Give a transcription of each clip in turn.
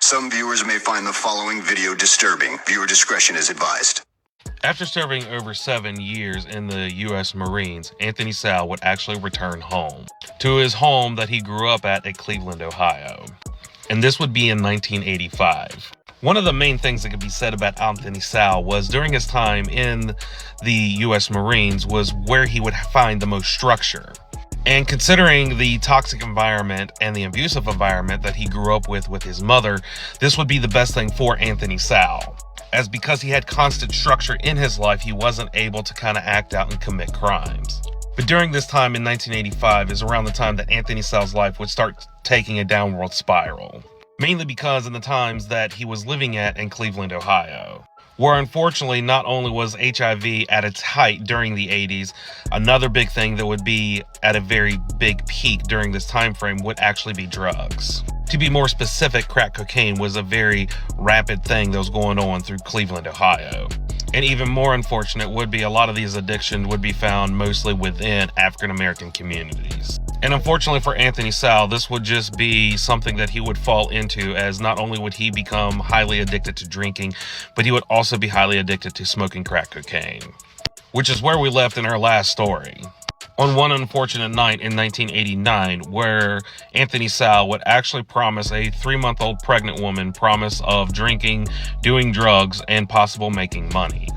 Some viewers may find the following video disturbing. Viewer discretion is advised. After serving over 7 years in the U.S. Marines, Anthony Sowell would actually return home to his home that he grew up at Cleveland, Ohio. And this would be in 1985. One of the main things that could be said about Anthony Sowell was during his time in the U.S. Marines was where he would find the most structure. And considering the toxic environment and the abusive environment that he grew up with his mother, this would be the best thing for Anthony Sowell. As because he had constant structure in his life, he wasn't able to kind of act out and commit crimes. But during this time in 1985 is around the time that Anthony Sowell's life would start taking a downward spiral. Mainly because in the times that he was living in Cleveland, Ohio, where unfortunately not only was HIV at its height during the 80s, another big thing that would be at a very big peak during this time frame would actually be drugs. To be more specific, crack cocaine was a very rapid thing that was going on through Cleveland, Ohio. And even more unfortunate would be a lot of these addictions would be found mostly within African American communities. And unfortunately for Anthony Sowell, this would just be something that he would fall into, as not only would he become highly addicted to drinking, but he would also be highly addicted to smoking crack cocaine. Which is where we left in our last story. On one unfortunate night in 1989, where Anthony Sowell would actually promise a 3-month-old pregnant woman promise of drinking, doing drugs, and possible making money.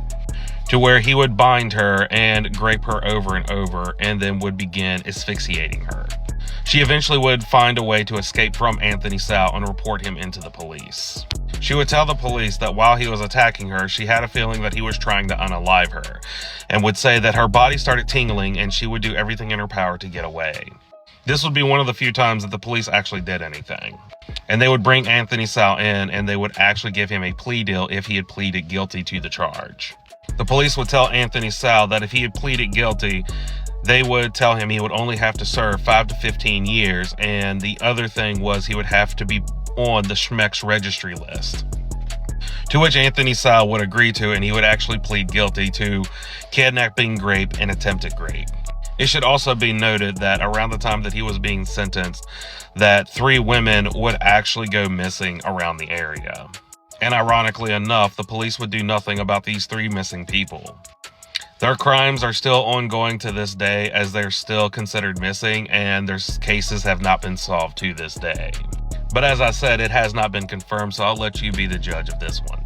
To where he would bind her and grape her over and over, and then would begin asphyxiating her. She eventually would find a way to escape from Anthony Sowell and report him into the police. She would tell the police that while he was attacking her, she had a feeling that he was trying to unalive her, and would say that her body started tingling and she would do everything in her power to get away. This would be one of the few times that the police actually did anything. And they would bring Anthony Sowell in, and they would actually give him a plea deal if he had pleaded guilty to the charge. The police would tell Anthony Sowell that if he had pleaded guilty, they would tell him he would only have to serve 5 to 15 years, and the other thing was he would have to be on the Schmeck's registry list. To which Anthony Sowell would agree to, and he would actually plead guilty to kidnapping, rape, and attempted rape. It should also be noted that around the time that he was being sentenced, that 3 women would actually go missing around the area. And ironically enough, the police would do nothing about these 3 missing people. Their crimes are still ongoing to this day, as they're still considered missing, and their cases have not been solved to this day. But as I said, it has not been confirmed, so I'll let you be the judge of this one.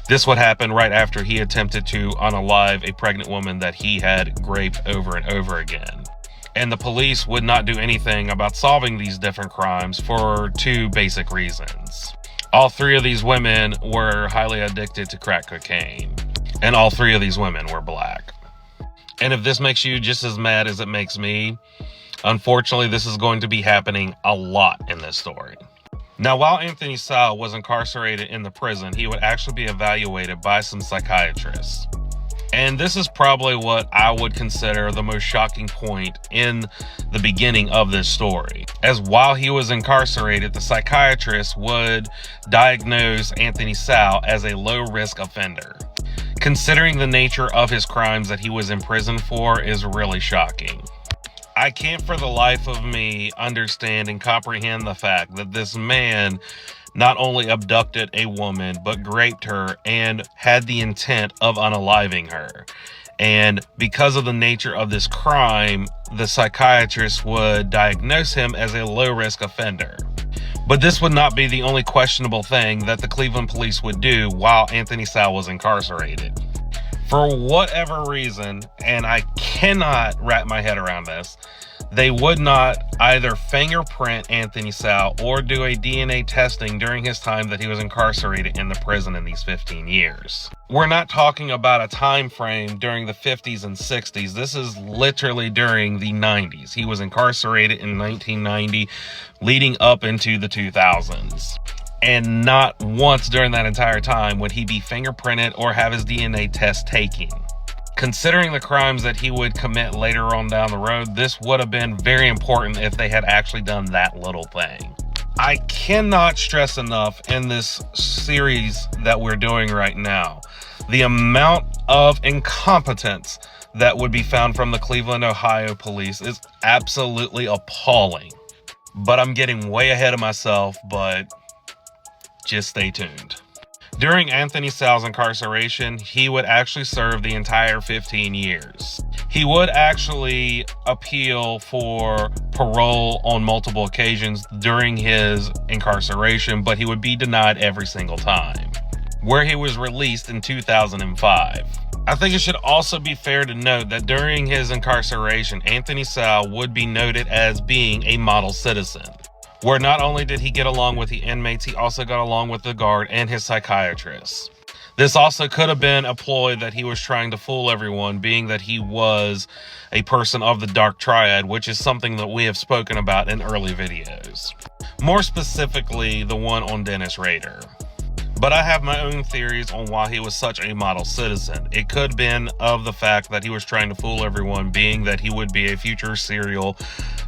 This would happen right after he attempted to unalive a pregnant woman that he had raped over and over again. And the police would not do anything about solving these different crimes for 2 basic reasons. All 3 of these women were highly addicted to crack cocaine. And all 3 of these women were black. And if this makes you just as mad as it makes me, unfortunately, this is going to be happening a lot in this story. Now, while Anthony Sowell was incarcerated in the prison, he would actually be evaluated by some psychiatrists. And this is probably what I would consider the most shocking point in the beginning of this story. As while he was incarcerated, the psychiatrist would diagnose Anthony Sowell as a low-risk offender. Considering the nature of his crimes that he was in prison for is really shocking. I can't for the life of me understand and comprehend the fact that this man not only abducted a woman, but raped her and had the intent of unaliving her. And because of the nature of this crime, the psychiatrist would diagnose him as a low-risk offender. But this would not be the only questionable thing that the Cleveland police would do while Anthony Sowell was incarcerated. For whatever reason, and I cannot wrap my head around this, they would not either fingerprint Anthony Sowell or do a DNA testing during his time that he was incarcerated in the prison in these 15 years. We're not talking about a time frame during the 50s and 60s. This is literally during the 90s. He was incarcerated in 1990, leading up into the 2000s. And not once during that entire time would he be fingerprinted or have his DNA test taken. Considering the crimes that he would commit later on down the road, this would have been very important if they had actually done that little thing. I cannot stress enough in this series that we're doing right now, the amount of incompetence that would be found from the Cleveland, Ohio police is absolutely appalling. But I'm getting way ahead of myself, but Just stay tuned. During Anthony Sowell's incarceration, he would actually serve the entire 15 years. He would actually appeal for parole on multiple occasions during his incarceration, but he would be denied every single time, where he was released in 2005. I think it should also be fair to note that during his incarceration, Anthony Sowell would be noted as being a model citizen, where not only did he get along with the inmates, he also got along with the guard and his psychiatrist. This also could have been a ploy that he was trying to fool everyone, being that he was a person of the Dark Triad, which is something that we have spoken about in early videos. More specifically, the one on Dennis Rader. But I have my own theories on why he was such a model citizen. It could have been of the fact that he was trying to fool everyone, being that he would be a future serial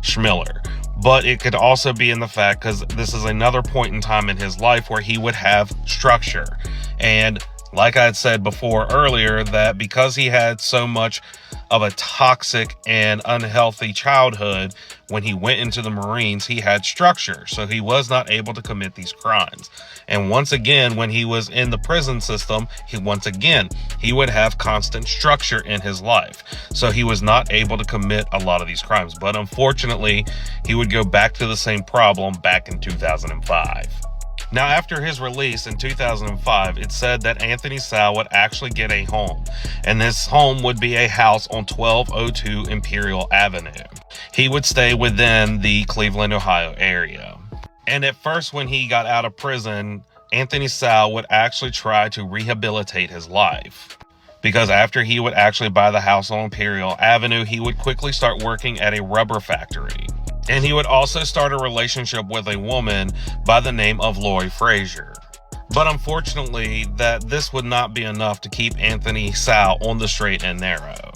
schmiller. But it could also be in the fact, because this is another point in time in his life where he would have structure. And like I had said before earlier, that because he had so much of a toxic and unhealthy childhood, when he went into the Marines, he had structure. So he was not able to commit these crimes. And once again, when he was in the prison system, he would have constant structure in his life. So he was not able to commit a lot of these crimes. But unfortunately, he would go back to the same problem back in 2005. Now, after his release in 2005, it said that Anthony Sowell would actually get a home, and this home would be a house on 1202 Imperial Avenue. He would stay within the Cleveland, Ohio area. And at first, when he got out of prison, Anthony Sowell would actually try to rehabilitate his life. Because after he would actually buy the house on Imperial Avenue, he would quickly start working at a rubber factory. And he would also start a relationship with a woman by the name of Lori Frazier. But unfortunately, that this would not be enough to keep Anthony Sowell on the straight and narrow.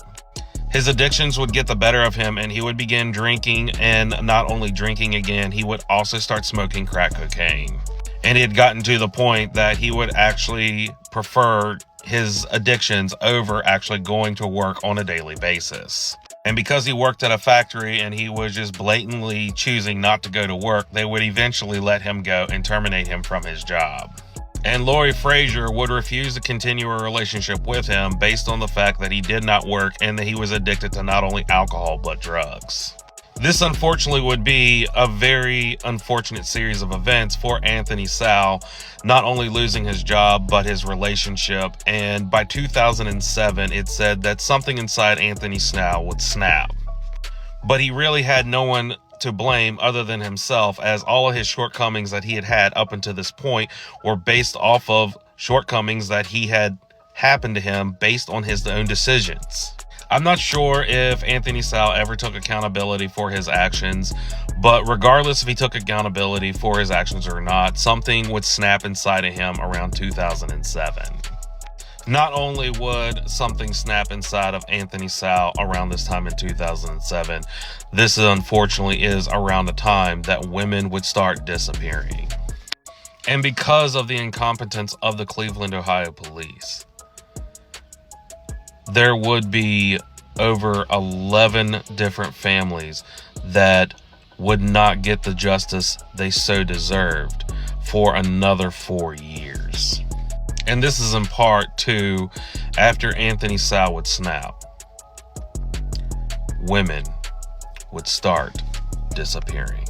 His addictions would get the better of him, and he would begin drinking, and not only drinking again, he would also start smoking crack cocaine. And it had gotten to the point that he would actually prefer his addictions over actually going to work on a daily basis. And because he worked at a factory and he was just blatantly choosing not to go to work, they would eventually let him go and terminate him from his job. And Lori Frazier would refuse to continue a relationship with him based on the fact that he did not work and that he was addicted to not only alcohol but drugs. This unfortunately would be a very unfortunate series of events for Anthony Sowell, not only losing his job, but his relationship. And by 2007, it said that something inside Anthony Sowell would snap. But he really had no one to blame other than himself, as all of his shortcomings that he had had up until this point were based off of shortcomings that he had happened to him based on his own decisions. I'm not sure if Anthony Sowell ever took accountability for his actions, but regardless if he took accountability for his actions or not, something would snap inside of him around 2007. Not only would something snap inside of Anthony Sowell around this time in 2007, this unfortunately is around the time that women would start disappearing. And because of the incompetence of the Cleveland, Ohio police, there would be over 11 different families that would not get the justice they so deserved for another 4 years. And this is in part to after Anthony Sowell would snap, women would start disappearing.